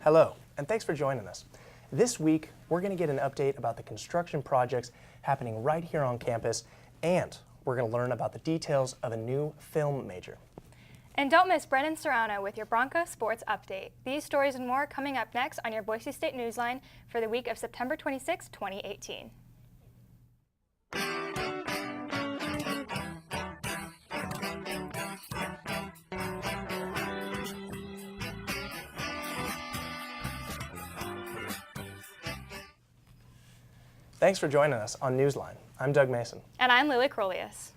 Hello, and thanks for joining us. This week, we're going to get an update about the construction projects happening right here on campus, and we're going to learn about the details of a new film major. And don't miss Brennan Serrano with your Bronco Sports Update. These stories and more coming up next on your Boise State NewsLine for the week of September 26, 2018. Thanks for joining us on NewsLine. I'm Doug Mason. And I'm Lily Crolius.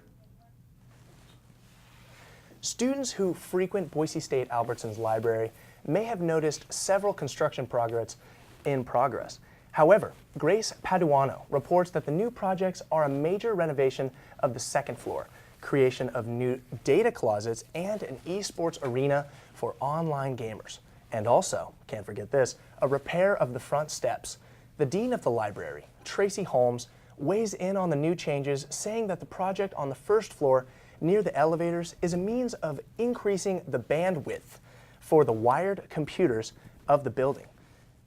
Students who frequent Boise State Albertsons library may have noticed several construction projects in progress. However, Grace Paduano reports that the new projects are a major renovation of the second floor, creation of new data closets, and an esports arena for online gamers. And also, can't forget this, a repair of the front steps. The dean of the library, Tracy Holmes, weighs in on the new changes, saying that the project on the first floor near the elevators is a means of increasing the bandwidth for the wired computers of the building.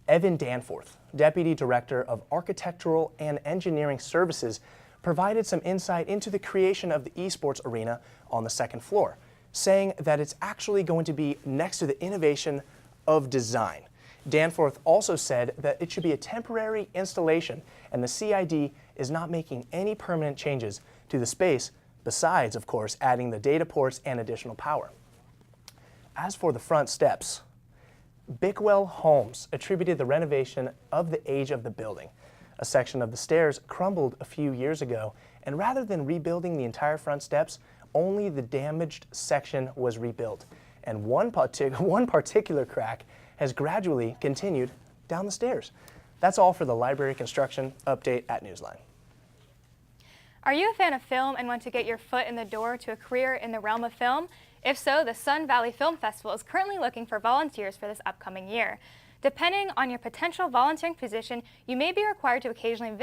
Evan Danforth, Deputy Director of Architectural and Engineering Services, provided some insight into the creation of the esports arena on the second floor, saying that it's actually going to be next to the innovation of design. Danforth also said that it should be a temporary installation, and the CID is not making any permanent changes to the space, besides, of course, adding the data ports and additional power. As for the front steps, Bickwell Homes attributed the renovation of the age of the building. A section of the stairs crumbled a few years ago, and rather than rebuilding the entire front steps, only the damaged section was rebuilt, and one particular crack has gradually continued down the stairs. That's all for the library construction update at NewsLine. Are you a fan of film and want to get your foot in the door to a career in the realm of film? If so, the Sun Valley Film Festival is currently looking for volunteers for this upcoming year. Depending on your potential volunteering position, you may be required to occasionally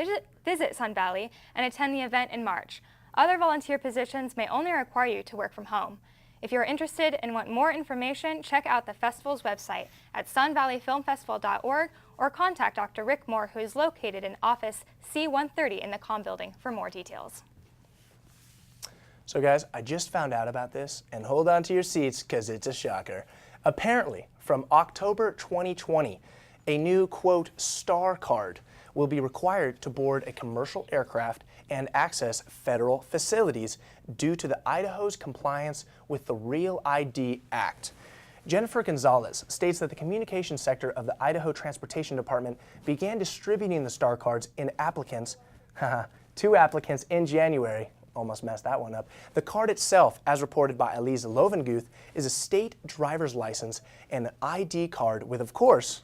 visit Sun Valley and attend the event in March. Other volunteer positions may only require you to work from home. If you're interested and want more information, check out the festival's website at sunvalleyfilmfestival.org or contact Dr. Rick Moore, who is located in office C-130 in the Comm Building for more details. So guys, I just found out about this, and hold on to your seats because it's a shocker. Apparently, from October 2020, a new, quote, star card will be required to board a commercial aircraft and access federal facilities due to the Idaho's compliance with the Real ID Act. Jennifer Gonzalez states that the communications sector of the Idaho Transportation Department began distributing the star cards in applicants, to applicants in January. Almost messed that one up. The card itself, as reported by Elise Lovenguth, is a state driver's license and an ID card with, of course,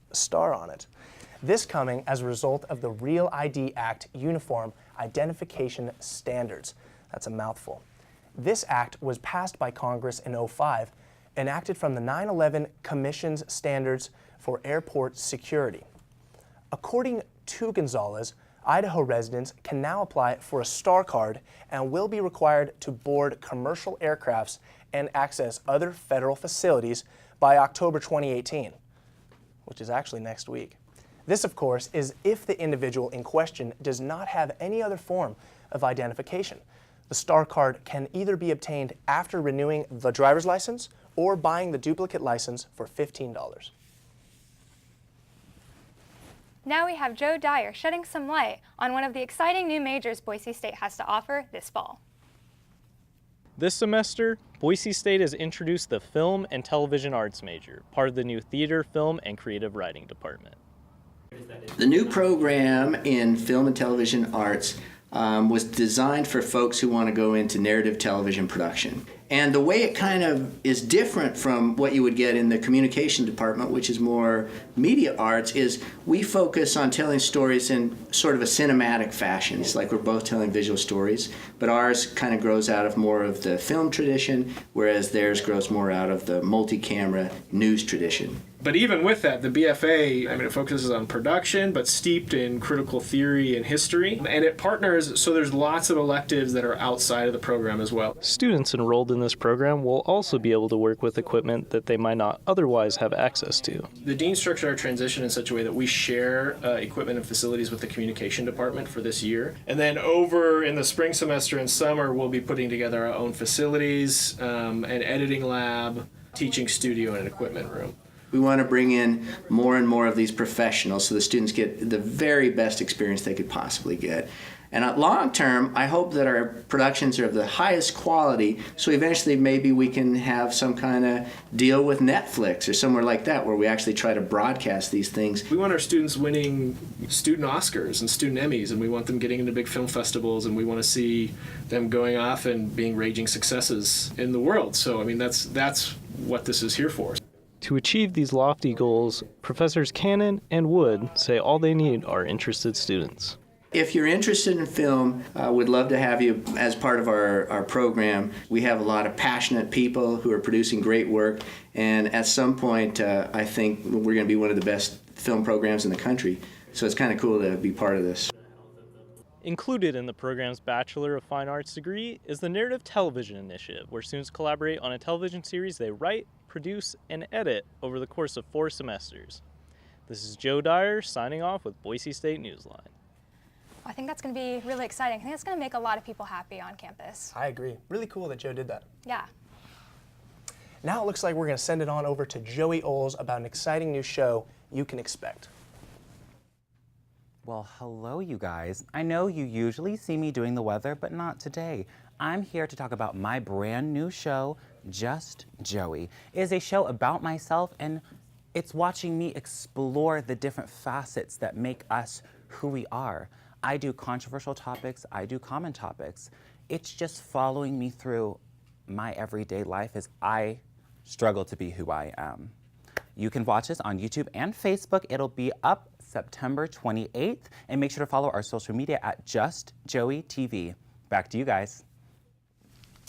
a star on it. This coming as a result of the Real ID Act Uniform Identification Standards. That's a mouthful. This act was passed by Congress in 2005, enacted from the 9/11 Commission's Standards for Airport Security. According to Gonzalez, Idaho residents can now apply for a star card and will be required to board commercial aircrafts and access other federal facilities by October 2018, which is actually next week. This, of course, is if the individual in question does not have any other form of identification. The star card can either be obtained after renewing the driver's license or buying the duplicate license for $15. Now we have Joe Dyer shedding some light on one of the exciting new majors Boise State has to offer this fall. This semester, Boise State has introduced the Film and Television Arts major, part of the new Theater, Film, and Creative Writing department. The new program in Film and Television Arts was designed for folks who want to go into narrative television production. And the way it kind of is different from what you would get in the communication department, which is more media arts, is we focus on telling stories in sort of a cinematic fashion. It's like we're both telling visual stories, but ours kind of grows out of more of the film tradition, whereas theirs grows more out of the multi-camera news tradition. But even with that, the BFA, it focuses on production, but steeped in critical theory and history. And it partners, so there's lots of electives that are outside of the program as well. Students enrolled in this program will also be able to work with equipment that they might not otherwise have access to. The dean structured our transition in such a way that we share equipment and facilities with the communication department for this year. And then over in the spring semester and summer, we'll be putting together our own facilities, an editing lab, teaching studio, and an equipment room. We want to bring in more and more of these professionals so the students get the very best experience they could possibly get. And at long term, I hope that our productions are of the highest quality, so eventually maybe we can have some kind of deal with Netflix or somewhere like that where we actually try to broadcast these things. We want our students winning student Oscars and student Emmys, and we want them getting into big film festivals, and we want to see them going off and being raging successes in the world. So, I mean, that's what this is here for. To achieve these lofty goals, Professors Cannon and Wood say all they need are interested students. If you're interested in film, we'd love to have you as part of our program. We have a lot of passionate people who are producing great work, and at some point, I think we're going to be one of the best film programs in the country. So it's kind of cool to be part of this. Included in the program's Bachelor of Fine Arts degree is the Narrative Television Initiative, where students collaborate on a television series they write, produce, and edit over the course of 4 semesters. This is Joe Dyer signing off with Boise State NewsLine. I think that's going to be really exciting. I think it's going to make a lot of people happy on campus. I agree. Really cool that Joe did that. Yeah. Now it looks like we're going to send it on over to Joey Oles about an exciting new show you can expect. Well, hello, you guys. I know you usually see me doing the weather, but not today. I'm here to talk about my brand new show, Just Joey. It is a show about myself, and it's watching me explore the different facets that make us who we are. I do controversial topics, I do common topics. It's just following me through my everyday life as I struggle to be who I am. You can watch this on YouTube and Facebook. It'll be up September 28th, and make sure to follow our social media at Just Joey TV. Back to you guys.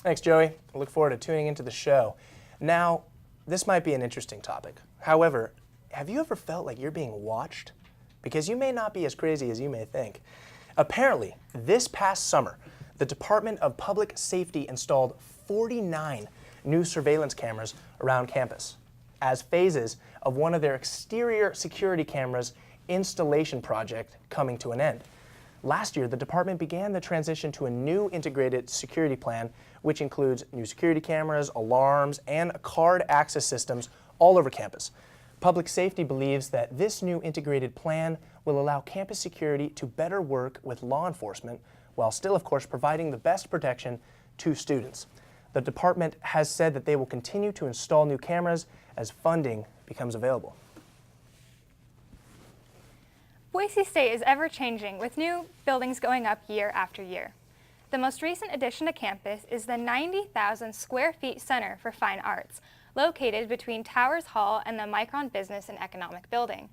Thanks, Joey. I look forward to tuning into the show. Now, this might be an interesting topic. However, have you ever felt like you're being watched? Because you may not be as crazy as you may think. Apparently, this past summer, the Department of Public Safety installed 49 new surveillance cameras around campus as phases of one of their exterior security cameras installation project coming to an end. Last year, the department began the transition to a new integrated security plan, which includes new security cameras, alarms, and card access systems all over campus. Public Safety believes that this new integrated plan will allow campus security to better work with law enforcement while still, of course, providing the best protection to students. The department has said that they will continue to install new cameras as funding becomes available. Boise State is ever-changing, with new buildings going up year after year. The most recent addition to campus is the 90,000 square feet Center for Fine Arts, located between Towers Hall and the Micron Business and Economic Building.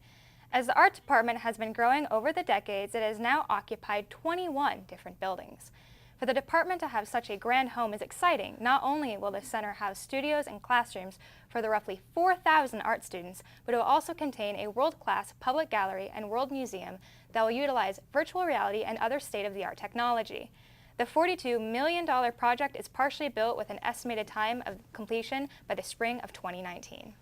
As the art department has been growing over the decades, it has now occupied 21 different buildings. For the department to have such a grand home is exciting. Not only will the center house studios and classrooms for the roughly 4,000 art students, but it will also contain a world-class public gallery and world museum that will utilize virtual reality and other state-of-the-art technology. The $42 million project is partially built with an estimated time of completion by the spring of 2019.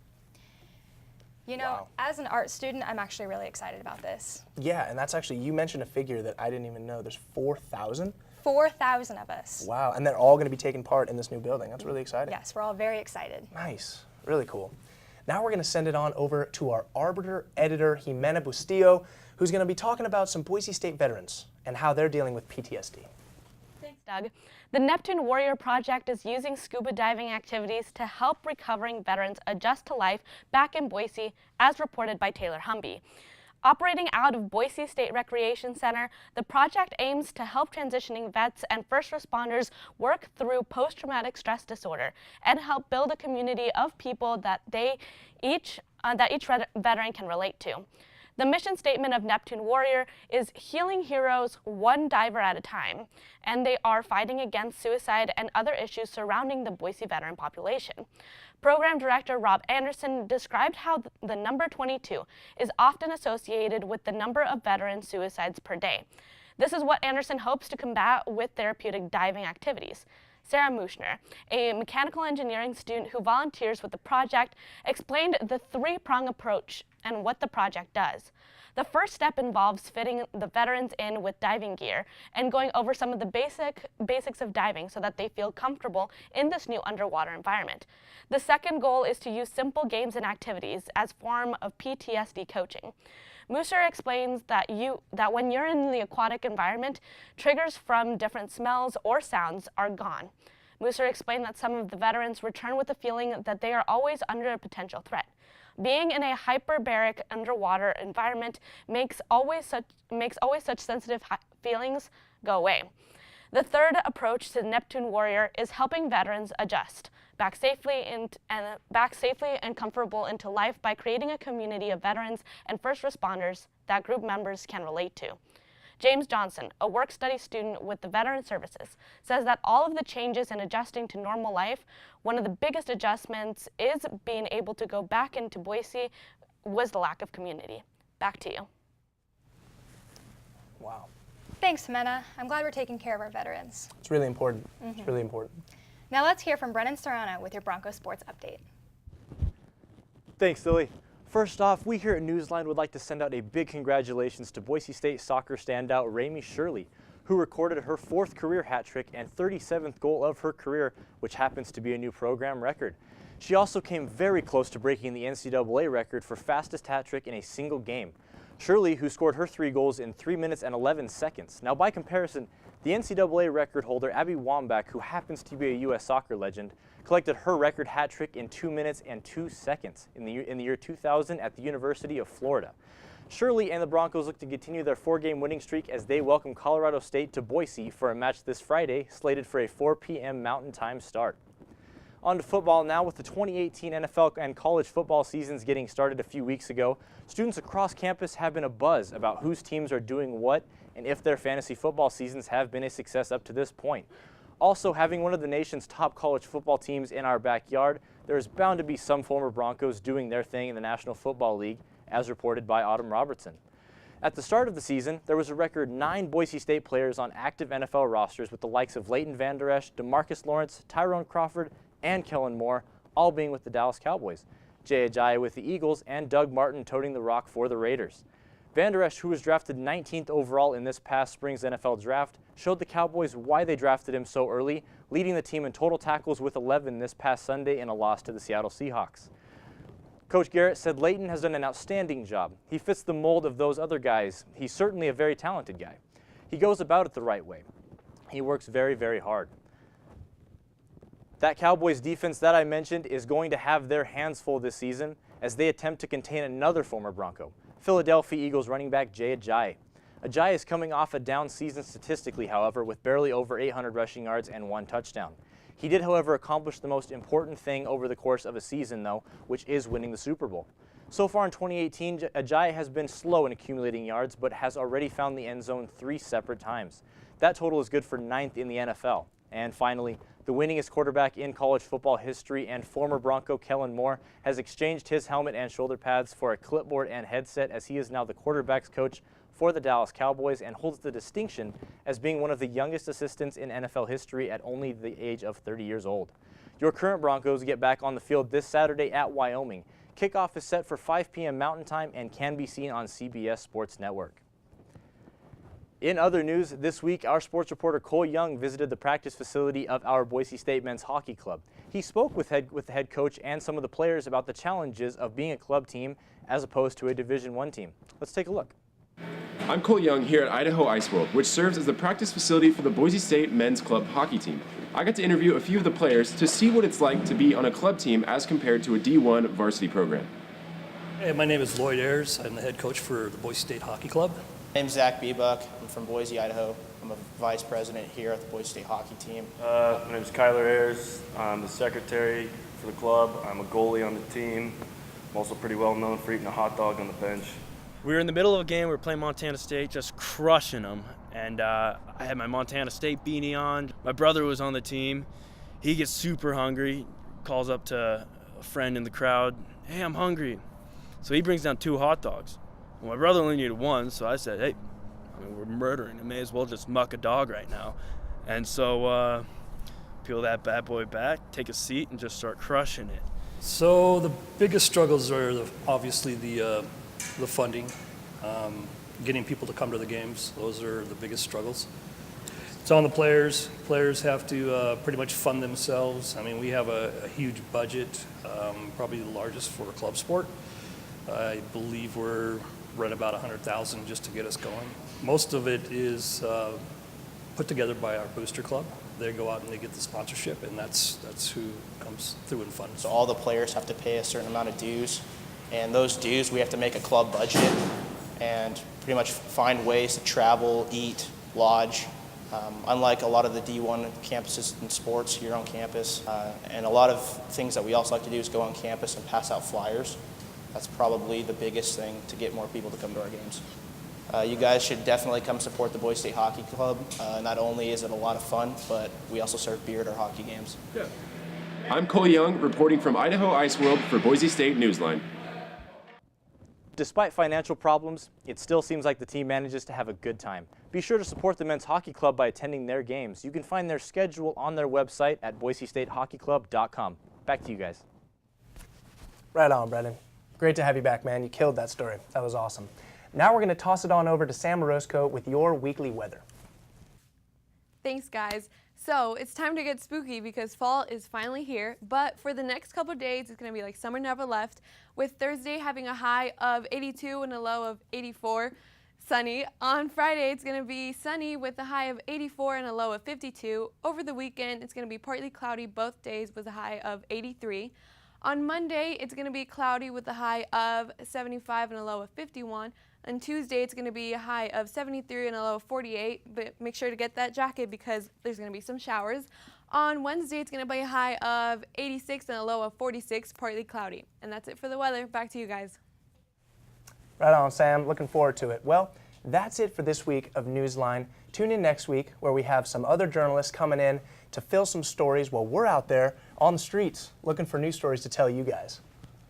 You know, Wow. As an art student, I'm actually really excited about this. Yeah, and that's actually, you mentioned a figure that I didn't even know. There's 4,000? 4,000 of us. Wow, and they're all going to be taking part in this new building. That's really exciting. Yes, we're all very excited. Nice, really cool. Now we're going to send it on over to our arbiter editor, Jimena Bustillo, who's going to be talking about some Boise State veterans and how they're dealing with PTSD. Thanks, Doug. The Neptune Warrior project is using scuba diving activities to help recovering veterans adjust to life back in Boise, as reported by Taylor Humby. Operating out of Boise State Recreation Center, the project aims to help transitioning vets and first responders work through post-traumatic stress disorder and help build a community of people that each veteran can relate to. The mission statement of Neptune Warrior is healing heroes one diver at a time, and they are fighting against suicide and other issues surrounding the Boise veteran population. Program Director Rob Anderson described how the number 22 is often associated with the number of veteran suicides per day. This is what Anderson hopes to combat with therapeutic diving activities. Sarah Mushner, a mechanical engineering student who volunteers with the project, explained the three-prong approach and what the project does. The first step involves fitting the veterans in with diving gear and going over some of the basics of diving so that they feel comfortable in this new underwater environment. The second goal is to use simple games and activities as form of PTSD coaching. Musser explains that when you're in the aquatic environment, triggers from different smells or sounds are gone. Musser explained that some of the veterans return with the feeling that they are always under a potential threat. Being in a hyperbaric underwater environment makes always such sensitive feelings go away. The third approach to Neptune Warrior is helping veterans adjust back safely and comfortable into life by creating a community of veterans and first responders that group members can relate to. James Johnson, a work-study student with the Veteran Services, says that all of the changes in adjusting to normal life, one of the biggest adjustments is being able to go back into Boise was the lack of community. Back to you. Wow. Thanks, Mena. I'm glad we're taking care of our veterans. It's really important. It's really important. Now let's hear from Brennan Serrano with your Bronco Sports Update. Thanks, Lily. First off, we here at NewsLine would like to send out a big congratulations to Boise State soccer standout Ramey Shirley, who recorded her 4th career hat trick and 37th goal of her career, which happens to be a new program record. She also came very close to breaking the NCAA record for fastest hat trick in a single game. Shirley, who scored her 3 goals in 3 minutes and 11 seconds. Now, by comparison, the NCAA record holder Abby Wambach, who happens to be a U.S. soccer legend, collected her record hat trick in 2 minutes and 2 seconds in the year 2000 at the University of Florida. Shirley and the Broncos look to continue their 4-game winning streak as they welcome Colorado State to Boise for a match this Friday, slated for a 4 p.m. Mountain Time start. On to football now. With the 2018 NFL and college football seasons getting started a few weeks ago, students across campus have been abuzz about whose teams are doing what and if their fantasy football seasons have been a success up to this point. Also, having one of the nation's top college football teams in our backyard, there is bound to be some former Broncos doing their thing in the National Football League, as reported by Autumn Robertson. At the start of the season, there was a record 9 Boise State players on active NFL rosters, with the likes of Leighton Vander Esch, DeMarcus Lawrence, Tyrone Crawford, and Kellen Moore, all being with the Dallas Cowboys. Jay Ajayi with the Eagles, and Doug Martin toting the rock for the Raiders. Vander Esch, who was drafted 19th overall in this past spring's NFL draft, showed the Cowboys why they drafted him so early, leading the team in total tackles with 11 this past Sunday in a loss to the Seattle Seahawks. Coach Garrett said Leighton has done an outstanding job. He fits the mold of those other guys. He's certainly a very talented guy. He goes about it the right way. He works very, very hard. That Cowboys defense that I mentioned is going to have their hands full this season as they attempt to contain another former Bronco, Philadelphia Eagles running back Jay Ajayi. Ajayi is coming off a down season statistically, however, with barely over 800 rushing yards and 1 touchdown. He did, however, accomplish the most important thing over the course of a season, though, which is winning the Super Bowl. So far in 2018, Ajayi has been slow in accumulating yards, but has already found the end zone 3 separate times. That total is good for 9th in the NFL. And finally, the winningest quarterback in college football history and former Bronco Kellen Moore has exchanged his helmet and shoulder pads for a clipboard and headset, as he is now the quarterback's coach for the Dallas Cowboys and holds the distinction as being one of the youngest assistants in NFL history at only the age of 30 years old. Your current Broncos get back on the field this Saturday at Wyoming. Kickoff is set for 5 p.m. Mountain Time and can be seen on CBS Sports Network. In other news, this week, our sports reporter Cole Young visited the practice facility of our Boise State men's hockey club. He spoke with the head coach and some of the players about the challenges of being a club team as opposed to a Division I team. Let's take a look. I'm Cole Young here at Idaho Ice World, which serves as the practice facility for the Boise State men's club hockey team. I got to interview a few of the players to see what it's like to be on a club team as compared to a D1 varsity program. Hey, my name is Lloyd Ayers. I'm the head coach for the Boise State Hockey Club. My name's Zach Bebuck. I'm from Boise, Idaho. I'm a vice president here at the Boise State hockey team. My name's Kyler Ayers. I'm the secretary for the club. I'm a goalie on the team. I'm also pretty well known for eating a hot dog on the bench. We were in the middle of a game. We were playing Montana State, just crushing them. And I had my Montana State beanie on. My brother was on the team. He gets super hungry, calls up to a friend in the crowd, "Hey, I'm hungry." So he brings down 2 hot dogs. Well, my brother only needed 1, so I said, "Hey, we're murdering. I may as well just muck a dog right now." And so peel that bad boy back, take a seat, and just start crushing it. So the biggest struggles are obviously the funding, getting people to come to the games. Those are the biggest struggles. It's on the players. Players have to pretty much fund themselves. I mean, we have a huge budget, probably the largest for club sport. I believe we're right about $100,000 just to get us going. Most of it is put together by our booster club. They go out and they get the sponsorship, and that's who comes through and funds. So all the players have to pay a certain amount of dues, and those dues we have to make a club budget and pretty much find ways to travel, eat, lodge. Unlike a lot of the D1 campuses in sports here on campus, and a lot of things that we also like to do is go on campus and pass out flyers. That's probably the biggest thing to get more people to come to our games. You guys should definitely come support the Boise State Hockey Club. Not only is it a lot of fun, but we also serve beer at our hockey games. Yeah. I'm Cole Young, reporting from Idaho Ice World for Boise State NewsLine. Despite financial problems, it still seems like the team manages to have a good time. Be sure to support the men's hockey club by attending their games. You can find their schedule on their website at boisestatehockeyclub.com. Back to you guys. Right on, Brendan. Great to have you back, man. You killed that story. That was awesome. Now we're going to toss it on over to Sam Morosco with your weekly weather. Thanks, guys. So it's time to get spooky because fall is finally here, but for the next couple of days, it's going to be like summer never left, with Thursday having a high of 82 and a low of 84, sunny. On Friday, it's going to be sunny with a high of 84 and a low of 52. Over the weekend, it's going to be partly cloudy both days with a high of 83. On Monday, it's going to be cloudy with a high of 75 and a low of 51. On Tuesday, it's going to be a high of 73 and a low of 48, but make sure to get that jacket because there's going to be some showers. On Wednesday, it's going to be a high of 86 and a low of 46, partly cloudy. And that's it for the weather. Back to you guys. Right on, Sam. Looking forward to it. Well, that's it for this week of Newsline. Tune in next week where we have some other journalists coming in to fill some stories while we're out there on the streets looking for news stories to tell you guys.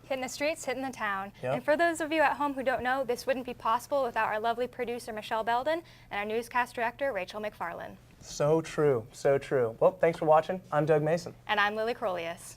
Hitting the streets, hitting the town. Yep. And for those of you at home who don't know, this wouldn't be possible without our lovely producer, Michelle Belden, and our newscast director, Rachel McFarland. So true, so true. Well, thanks for watching. I'm Doug Mason. And I'm Lily Crolius.